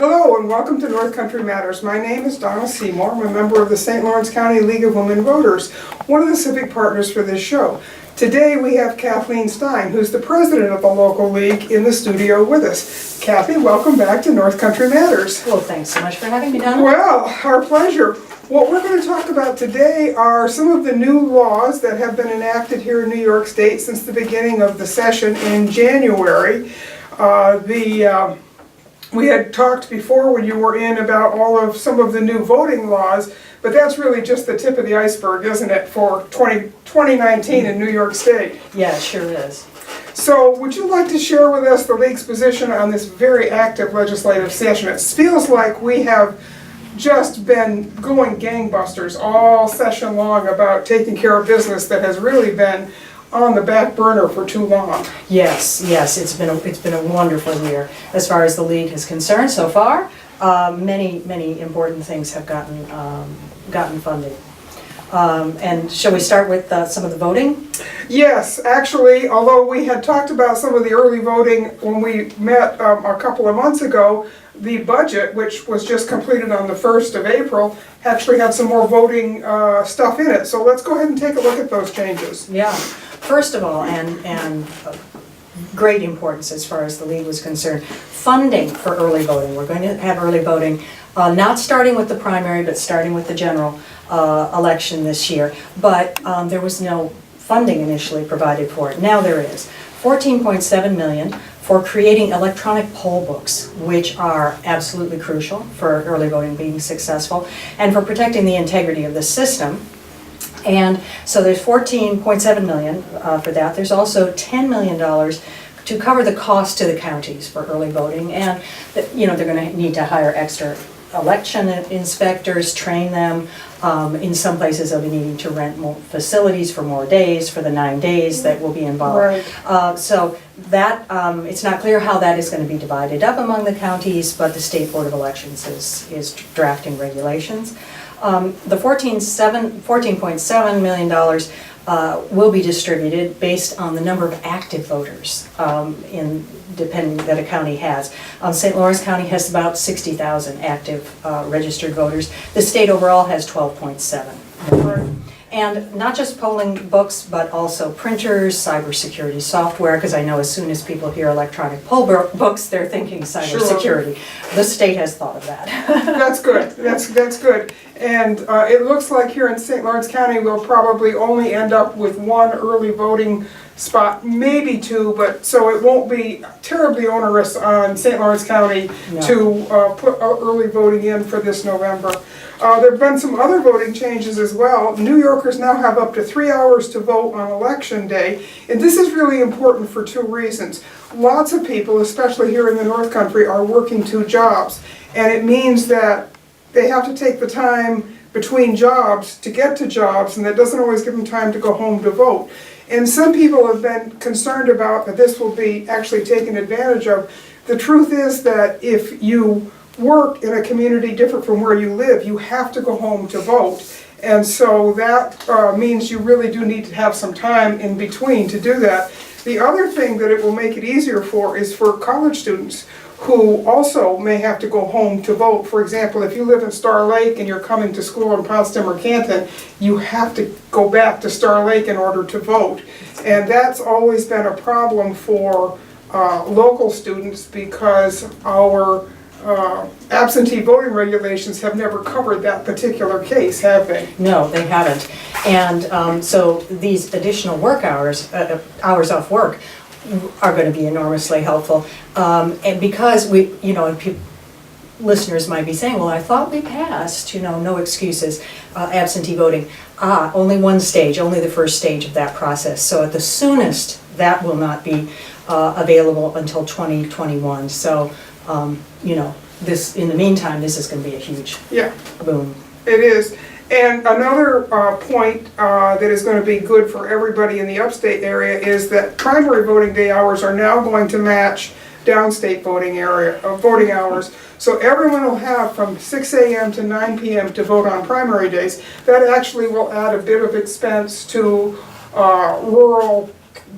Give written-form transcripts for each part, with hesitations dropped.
Hello and welcome to North Country Matters. My name is Donna Seymour. I'm a member of the St. Lawrence County League of Women Voters, one of the civic partners for this show. Today we have Kathleen Stein, who's the president of the local league, in the studio with us. Kathy, welcome back to North Country Matters. Well, thanks so much for having me, Donna. Well, our pleasure. What we're going to talk about today are some of the new laws that have been enacted here in New York State since the beginning of the session in January. We had talked before when you were in about some of the new voting laws, but that's really just the tip of the iceberg, isn't it, for 2019 in New York State? Yeah, it sure is. So would you like to share with us the league's position on this very active legislative session? It feels like we have just been going gangbusters all session long about taking care of business that has really been on the back burner for too long. Yes, it's been a wonderful year as far as the league is concerned so far. Many important things have gotten funded. And shall we start with some of the voting? Yes, actually, although we had talked about some of the early voting when we met a couple of months ago, the budget, which was just completed on the 1st of April, actually had some more voting stuff in it. So let's go ahead and take a look at those changes. Yeah. First of all, and great importance as far as the league was concerned, funding for early voting. We're going to have early voting, not starting with the primary, but starting with the general election this year. But there was no funding initially provided for it. Now there is. $14.7 million for creating electronic poll books, which are absolutely crucial for early voting being successful, and for protecting the integrity of the system. And so there's $14.7 million for that. There's also $10 million to cover the cost to the counties for early voting, and they're going to need to hire extra election inspectors, train them. In some places they'll be needing to rent more facilities for more days, for the 9 days that will be involved. Right. So that it's not clear how that is going to be divided up among the counties, but the State Board of Elections is drafting regulations. The $14.7 million will be distributed based on the number of active voters depending that a county has. St. Lawrence County has about 60,000 active registered voters. The state overall has 12.7 million. And not just polling books, but also printers, cybersecurity software, because I know as soon as people hear electronic poll books, they're thinking cybersecurity. Sure. The state has thought of that. That's good. That's good. And it looks like here in St. Lawrence County, we'll probably only end up with one early voting spot, maybe two, but so it won't be terribly onerous on St. Lawrence County to put early voting in for this November. There have been some other voting changes as well. New Yorkers now have up to 3 hours to vote on election day, and this is really important for two reasons. Lots of people, especially here in the North Country, are working 2 jobs, and it means that they have to take the time between jobs to get to jobs, and that doesn't always give them time to go home to vote. And some people have been concerned about that this will be actually taken advantage of. The truth is that if you work in a community different from where you live, you have to go home to vote. And so that means you really do need to have some time in between to do that. The other thing that it will make it easier for is for college students who also may have to go home to vote. For example, if you live in Star Lake and you're coming to school in Potsdam or Canton, you have to go back to Star Lake in order to vote. And that's always been a problem for local students because our absentee voting regulations have never covered that particular case, have they? No, they haven't. And so these additional work hours, hours off work, are going to be enormously helpful. And because listeners might be saying, well, I thought we passed, no excuses, absentee voting. Only one stage, only the first stage of that process. So at the soonest, that will not be available until 2021. So, this, in the meantime, this is going to be a huge boom. It is. And another point that is going to be good for everybody in the upstate area is that primary voting day hours are now going to match downstate voting hours. So everyone will have from 6 a.m. to 9 p.m. to vote on primary days. That actually will add a bit of expense to rural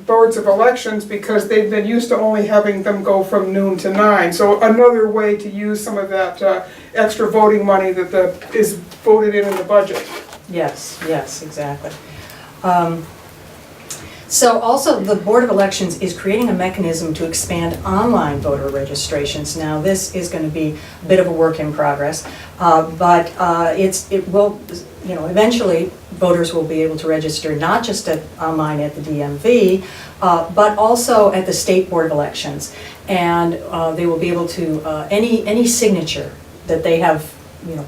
boards of elections because they've been used to only having them go from noon to 9. So another way to use some of that extra voting money that is voted in the budget. Yes, yes, exactly. So also the Board of Elections is creating a mechanism to expand online voter registrations. Now this is going to be a bit of a work in progress, but it will, eventually voters will be able to register not just online at the DMV, but also at the State Board of Elections. And they will be able to, any signature that they have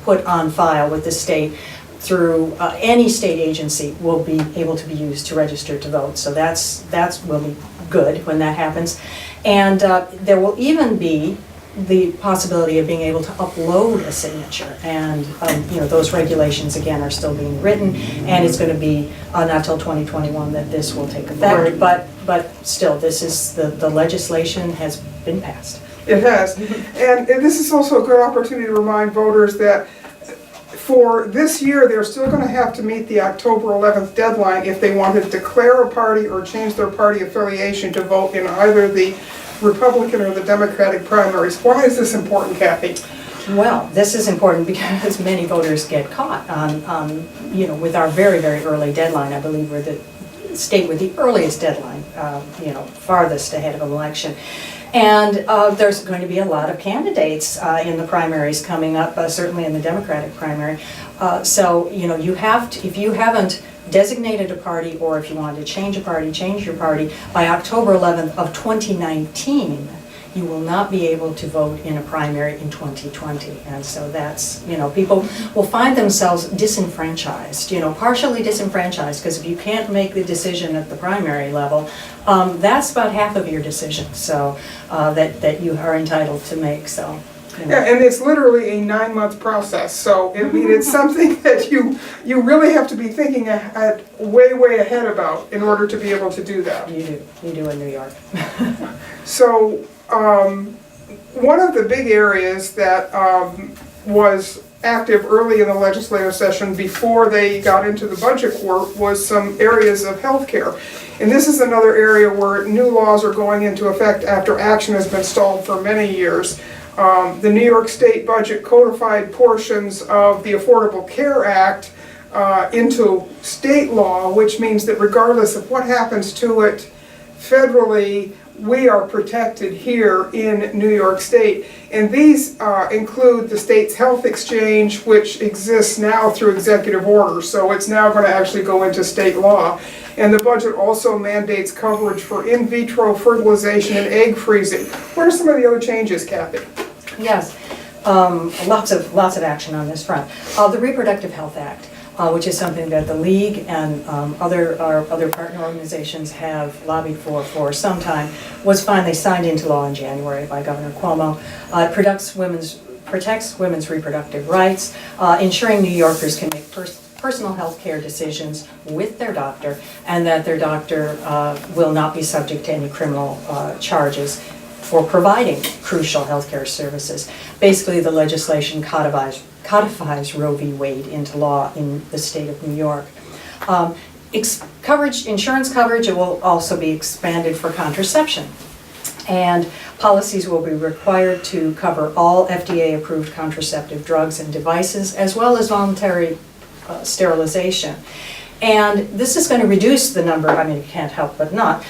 put on file with the state through any state agency will be able to be used to register to vote. So that's will be good when that happens. And there will even be the possibility of being able to upload a signature. And those regulations again are still being written, and it's going to be not till 2021 that this will take effect. Right. But still, this is the legislation has been passed. It has. And this is also a good opportunity to remind voters that for this year, they're still going to have to meet the October 11th deadline if they want to declare a party or change their party affiliation to vote in either the Republican or the Democratic primaries. Why is this important, Kathy? Well, this is important because many voters get caught on with our very, very early deadline. I believe we're the state with the earliest deadline, farthest ahead of an election. And there's going to be a lot of candidates in the primaries coming up, certainly in the Democratic primary. So, you have to, if you haven't designated a party or if you want to change your party by October 11th of 2019, you will not be able to vote in a primary in 2020. And so that's, people will find themselves disenfranchised, partially disenfranchised, because if you can't make the decision at the primary level, that's about half of your decision, so that you are entitled to make, so. Yeah, and it's literally a 9-month process, so it's something that you really have to be thinking way ahead about in order to be able to do that. You do in New York. So one of the big areas that was active early in the legislative session before they got into the budget work was some areas of healthcare. And this is another area where new laws are going into effect after action has been stalled for many years. The New York State budget codified portions of the Affordable Care Act into state law, which means that regardless of what happens to it federally, we are protected here in New York State. And these include the state's health exchange, which exists now through executive order, so it's now going to actually go into state law. And the budget also mandates coverage for in vitro fertilization and egg freezing. What are some of the other changes, Kathy? Yes, lots of action on this front. The Reproductive Health Act, which is something that the League and our other partner organizations have lobbied for some time, was finally signed into law in January by Governor Cuomo. It protects women's reproductive rights, ensuring New Yorkers can make personal health care decisions with their doctor, and that their doctor will not be subject to any criminal charges for providing crucial healthcare services. Basically, the legislation codifies Roe v. Wade into law in the state of New York. Insurance coverage will also be expanded for contraception. And policies will be required to cover all FDA-approved contraceptive drugs and devices, as well as voluntary sterilization. And this is going to reduce the number, you can't help but not,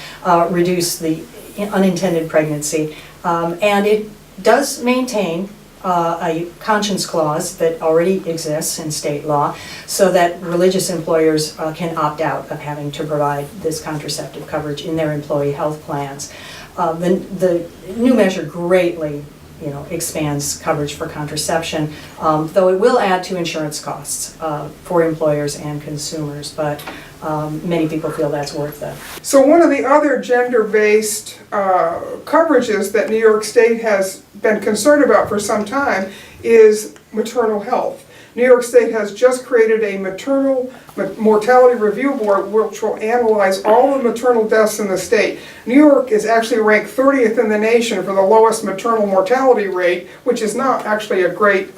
reduce the unintended pregnancy. And it does maintain a conscience clause that already exists in state law, so that religious employers can opt out of having to provide this contraceptive coverage in their employee health plans. The new measure greatly expands coverage for contraception, though it will add to insurance costs for employers and consumers, but many people feel that's worth it. So one of the other gender-based coverages that New York State has been concerned about for some time is maternal health. New York State has just created a maternal mortality review board which will analyze all the maternal deaths in the state. New York is actually ranked 30th in the nation for the lowest maternal mortality rate, which is not actually a great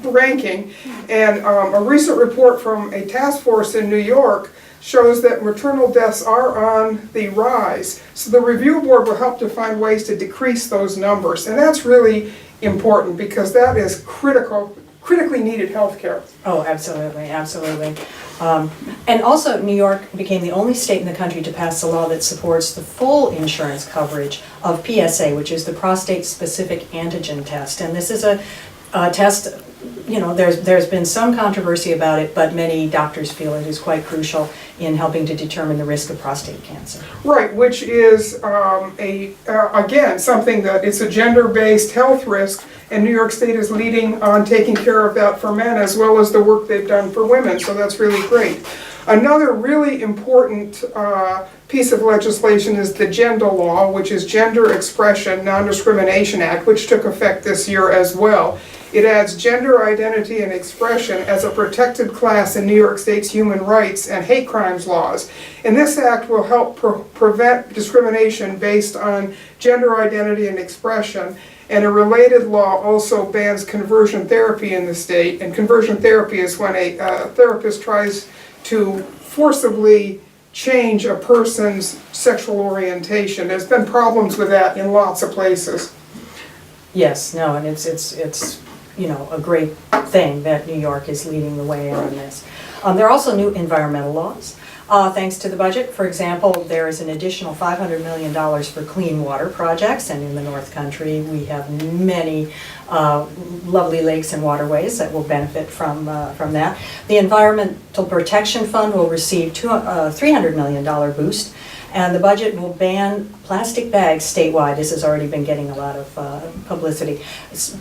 ranking. And a recent report from a task force in New York shows that maternal deaths are on the rise. So the review board will help to find ways to decrease those numbers. And that's really important because that is critically needed health care. Oh, absolutely, absolutely. And also, New York became the only state in the country to pass a law that supports the full insurance coverage of PSA, which is the prostate-specific antigen test. And this is a test, you know, there's been some controversy about it, but many doctors feel it is quite crucial in helping to determine the risk of prostate cancer. Right, which is again, something that is a gender-based health risk, and New York State is leading on taking care of that for men as well as the work they've done for women, so that's really great. Another really important piece of legislation is the gender law, which is Gender Expression Non-Discrimination Act, which took effect this year as well. It adds gender identity and expression as a protected class in New York State's human rights and hate crimes laws. And this act will help prevent discrimination based on gender identity and expression. And a related law also bans conversion therapy in the state. And conversion therapy is when a therapist tries to forcibly change a person's sexual orientation. There's been problems with that in lots of places. Yes, no, and it's you know, a great thing that New York is leading the way on this. There are also new environmental laws. Thanks to the budget, for example, there is an additional $500 million for clean water projects, and in the North Country we have many lovely lakes and waterways that will benefit from that. The Environmental Protection Fund will receive $300 million boost, and the budget will ban plastic bags statewide. This has already been getting a lot of publicity.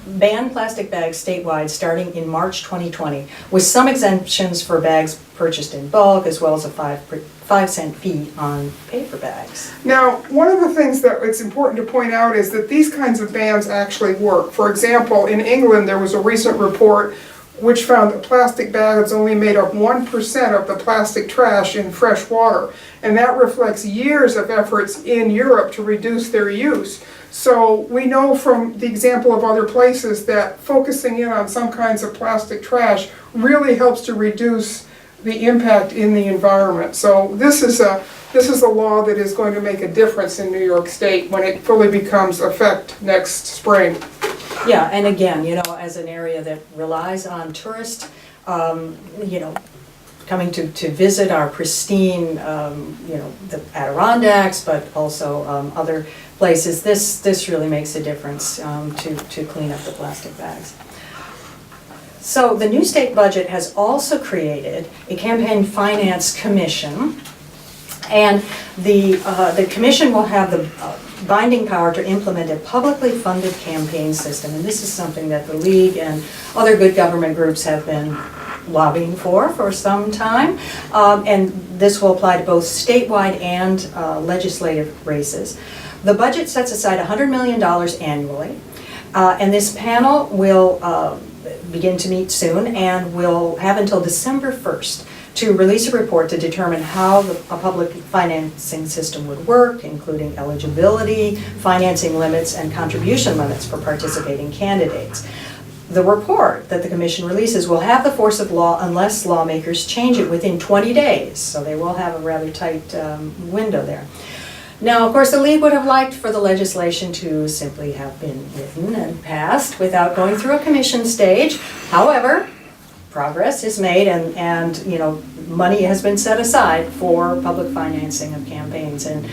Ban plastic bags statewide starting in March 2020, with some exemptions for bags purchased in bulk, as well as a 5-cent fee on paper bags. Now, one of the things that it's important to point out is that these kinds of bans actually work. For example, in England, there was a recent report which found that plastic bags only made up 1% of the plastic trash in fresh water. And that reflects years of efforts in Europe to reduce their use. So we know from the example of other places that focusing in on some kinds of plastic trash really helps to reduce the impact in the environment. So this is a law that is going to make a difference in New York State when it fully becomes effect next spring. Yeah, and again, you know, as an area that relies on tourists, you know, coming to visit our pristine, you know, the Adirondacks, but also other places, this really makes a difference to clean up the plastic bags. So the new state budget has also created a campaign finance commission, and the commission will have the binding power to implement a publicly funded campaign system. And this is something that the League and other good government groups have been lobbying for some time. And this will apply to both statewide and legislative races. The budget sets aside $100 million annually. And this panel will begin to meet soon and will have until December 1st to release a report to determine how a public financing system would work, including eligibility, financing limits, and contribution limits for participating candidates. The report that the commission releases will have the force of law unless lawmakers change it within 20 days, so they will have a rather tight window there. Now, of course, the League would have liked for the legislation to simply have been written and passed without going through a commission stage. However, progress is made, and you know, money has been set aside for public financing of campaigns, and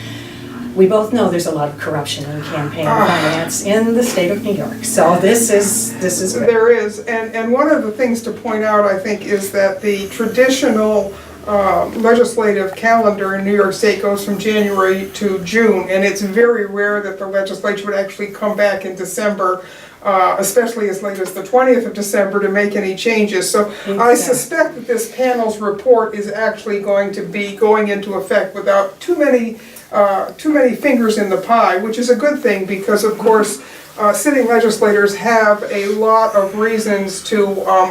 we both know there's a lot of corruption in campaign finance in the state of New York. So this is great. There is, and one of the things to point out, I think, is that the traditional legislative calendar in New York State goes from January to June, and it's very rare that the legislature would actually come back in December, especially as late as the 20th of December, to make any changes. So exactly. I suspect that this panel's report is actually going to be going into effect without too many fingers in the pie, which is a good thing because, of course, sitting legislators have a lot of reasons to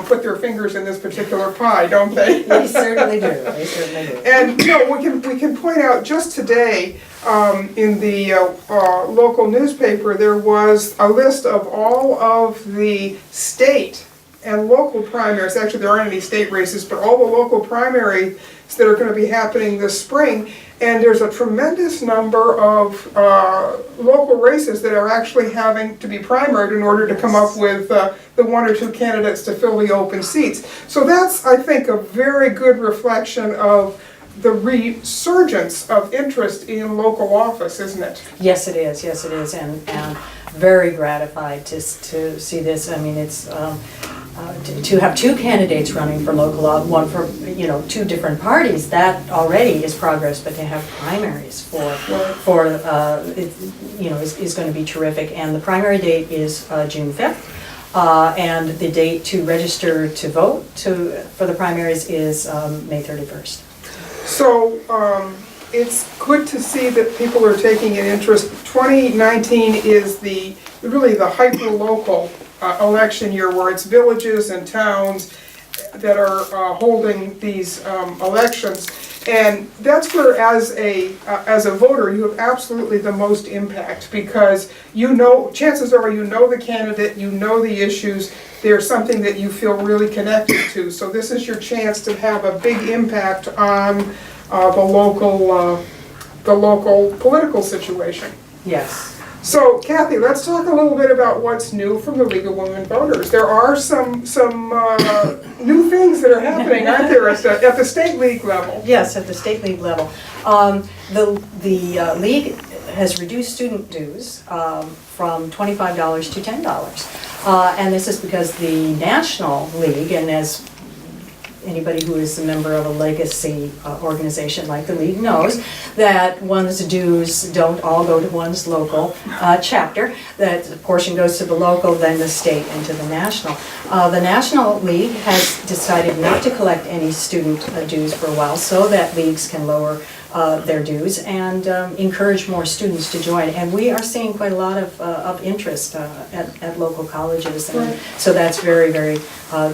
put their fingers in this particular pie, don't they? They certainly do. They certainly do. And you know, we can point out just today in the local newspaper there was a list of all of the state and local primaries, actually there aren't any state races, but all the local primaries that are going to be happening this spring. And there's a tremendous number of local races that are actually having to be primaried in order to come up with the 1 or 2 candidates to fill the open seats. So that's, I think, a very good reflection of the resurgence of interest in local office, isn't it? Yes, it is. Yes, it is, and very gratified to see this. I mean, it's to have 2 candidates running for local, one for 2 different parties. That already is progress, but to have primaries for is going to be terrific. And the primary date is June 5th. And the date to register to vote for the primaries is May 31st. So it's good to see that people are taking an interest. 2019 is really the hyper-local election year, where it's villages and towns that are holding these elections. And that's where, as a voter, you have absolutely the most impact, because chances are you know the candidate, you know the issues, they're something that you feel really connected to. So this is your chance to have a big impact on the local political situation. Yes. So Kathy, let's talk a little bit about what's new from the League of Women Voters. There are some new things that are happening, aren't there, at the state league level? Yes, at the state league level. The league has reduced student dues from $25 to $10. And this is because the National League, and as anybody who is a member of a legacy organization like the League knows, that one's dues don't all go to one's local chapter. That a portion goes to the local, then the state, and to the national. The National League has decided not to collect any student dues for a while, so that leagues can lower their dues and encourage more students to join. And we are seeing quite a lot of interest at local colleges, and so that's very, very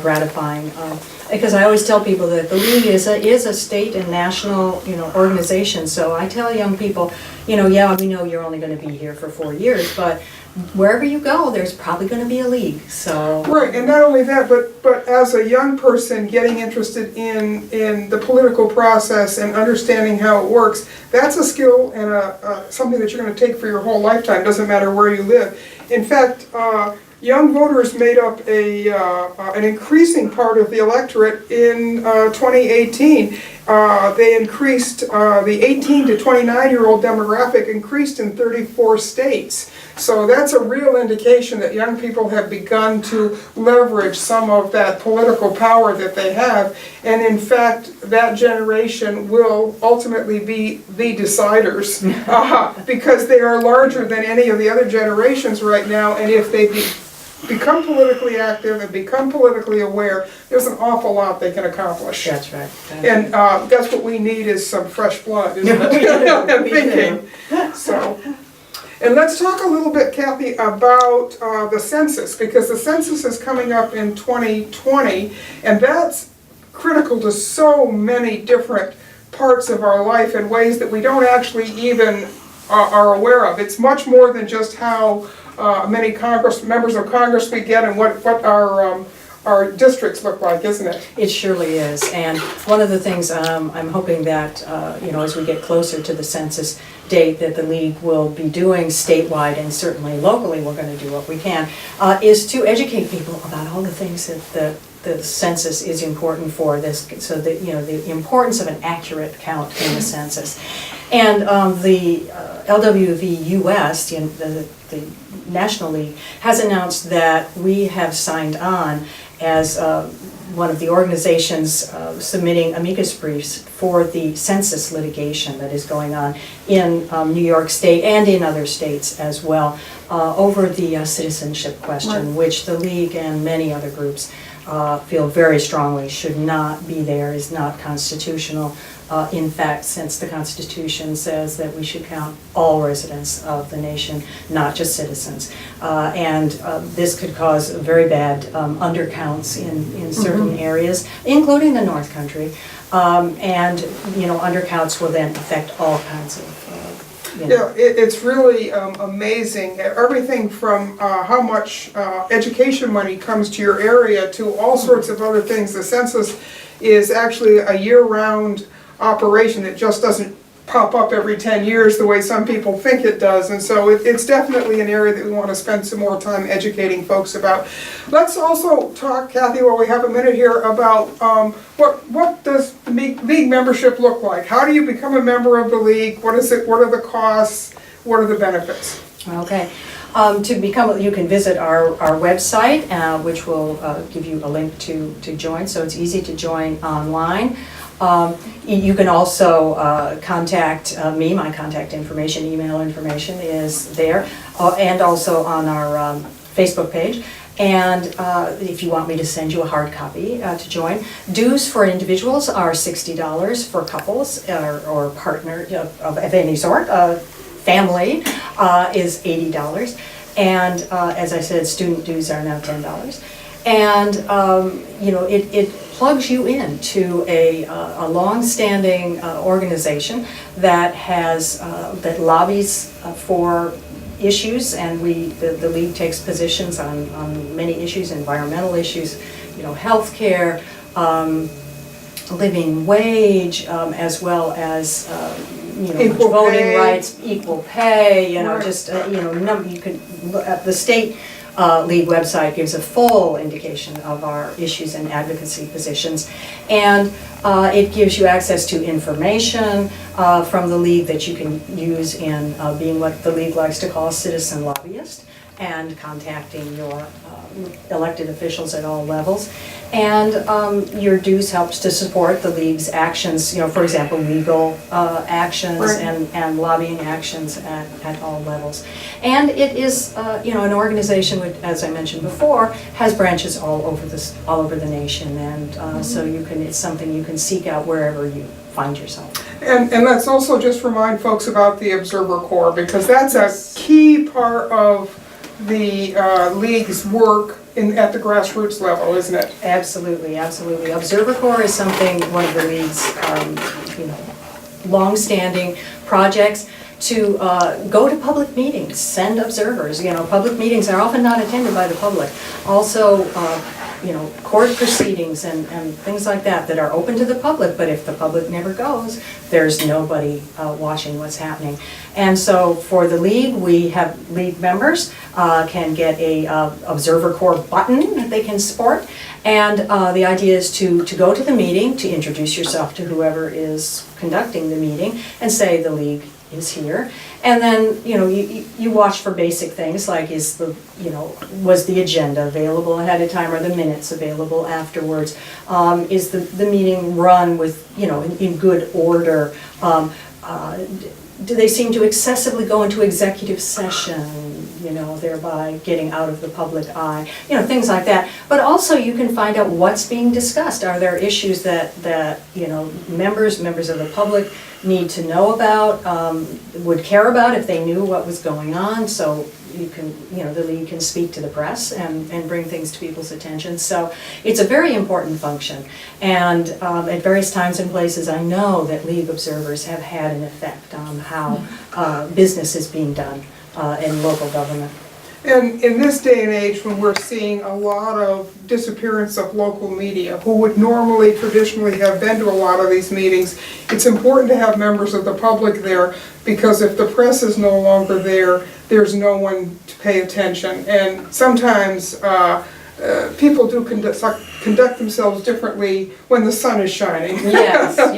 gratifying. Because I always tell people that the league is a state and national organization. So I tell young people, yeah, we know you're only going to be here for 4 years, but wherever you go, there's probably going to be a league. So right, and not only that, but as a young person getting interested in the political process and understanding how it works, that's a skill and something that you're going to take for your whole lifetime. Doesn't matter where you live. In fact, young voters made up an increasing part of the electorate in 2018. They increased, the 18 to 29-year-old demographic increased in 34 states. So that's a real indication that young people have begun to leverage some of that political power that they have. And in fact, that generation will ultimately be the deciders because they are larger than any of the other generations right now. And if they become politically active and become politically aware, there's an awful lot they can accomplish. that's right. And that's what we need, is some fresh blood, isn't it? We Thinking. So, and let's talk a little bit, Kathy, about the census, because the census is coming up in 2020, and that's critical to so many different parts of our life in ways that we don't actually even are aware of. It's much more than just how many members of Congress we get and what our districts look like, isn't it? It surely is, and one of the things I'm hoping that as we get closer to the census date, that the league will be doing statewide, and certainly locally we're going to do what we can, is to educate people about all the things that the census is important for, this, so that the importance of an accurate count in the census. And the LWV-St, the National League, has announced that we have signed on as one of the organizations submitting amicus briefs for the census litigation that is going on in New York State and in other states as well over the citizenship question, which the League and many other groups feel very strongly should not be there, is not constitutional. In fact, since the Constitution says that we should count all residents of the nation, not just citizens. And this could cause very bad undercounts in certain areas, including the North Country. And undercounts will then affect all kinds of you know. Yeah, it's really amazing. Everything from how much education money comes to your area to all sorts of other things. The census is actually a year-round operation. It just doesn't pop up every 10 years the way some people think it does. And so it's definitely an area that we want to spend some more time educating folks about. Let's also talk, Kathy, while we have a minute here, about what does the league membership look like? How do you become a member of the league? What is it? What are the costs? What are the benefits? Okay. To become, you can visit our website, which will give you a link to join, so it's easy to join online. You can also contact me. My contact information, email information is there, and also on our Facebook page. And if you want me to send you a hard copy to join. Dues for individuals are $60, for couples or partner of any sort. Family is $80. And as I said, student dues are now $10. And you know, it plugs you into a long-standing organization that has that lobbies for issues, and the league takes positions on many issues, environmental issues, you know, healthcare, living wage, as well as you know, Equal voting pay. Rights, equal pay. You know, Right. just you know, you could look at the state league website gives a full indication of our issues and advocacy positions, and it gives you access to information from the league that you can use in being what the league likes to call a citizen lobbyist and contacting your elected officials at all levels. And your dues helps to support the league's actions, you know, for example, legal actions Right. and lobbying actions at all levels. And it is, you know, an organization which, as I mentioned before, has branches all over the nation, and so it's something you can seek out wherever you find yourself. And let's also just remind folks about the Observer Corps, because that's Yes. a key part of the league's work at the grassroots level, isn't it? Absolutely, absolutely. Observer Corps is something, one of the league's, you know, long-standing projects to go to public meetings, send observers. You know, public meetings are often not attended by the public. Also, you know, court proceedings and things like that are open to the public, but if the public never goes, there's nobody watching what's happening. And so for the league, we have league members can get a Observer Corps button that they can sport, and the idea is to go to the meeting, to introduce yourself to whoever is conducting the meeting, and say the league is here. And then, you know, you watch for basic things like was the agenda available ahead of time, or the minutes available afterwards? Is the meeting run with, you know, in good order? Do they seem to excessively go into executive session, you know, thereby getting out of the public eye? You know, things like that. But also you can find out what's being discussed. Are there issues that you know, members of the public need to know about, would care about if they knew what was going on? So you can, you know, the league can speak to the press and bring things to people's attention. So it's a very important function. And at various times and places, I know that league observers have had an effect on how business is being done in local government. And in this day and age, when we're seeing a lot of disappearance of local media who would normally traditionally have been to a lot of these meetings, it's important to have members of the public there, because if the press is no longer there, there's no one to pay attention. And sometimes people do conduct themselves differently when the sun is shining. Yes, So,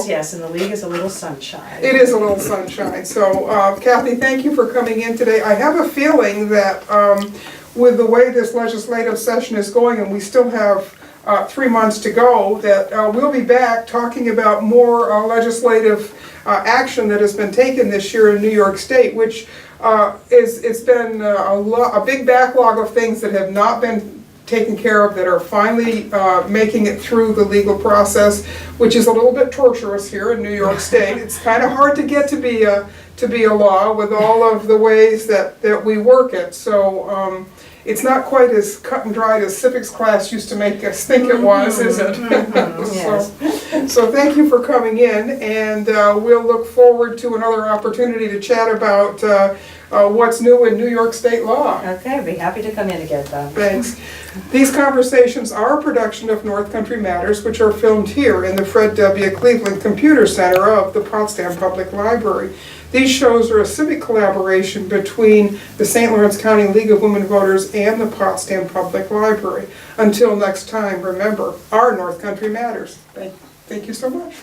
yes, and the league is a little sunshine. it is a little sunshine. So Kathy, thank you for coming in today. I have a feeling that with the way this legislative session is going, and we still have 3 months to go, that we'll be back talking about more legislative action that has been taken this year in New York State, which it's been a big backlog of things that have not been taken care of, that are finally making it through the legal process, which is a little bit torturous here in New York State. It's kind of hard to get to be a law with all of the ways that we work it. So it's not quite as cut and dried as civics class used to make us think it was, is it? Yes. So thank you for coming in, and we'll look forward to another opportunity to chat about what's new in New York State law. Okay, I'd be happy to come in again, then. Thanks. These conversations are a production of North Country Matters, which are filmed here in the Fred W. Cleveland Computer Center of the Potsdam Public Library. These shows are a civic collaboration between the St. Lawrence County League of Women Voters and the Potsdam Public Library. Until next time, remember, our North Country Matters. Thank you so much.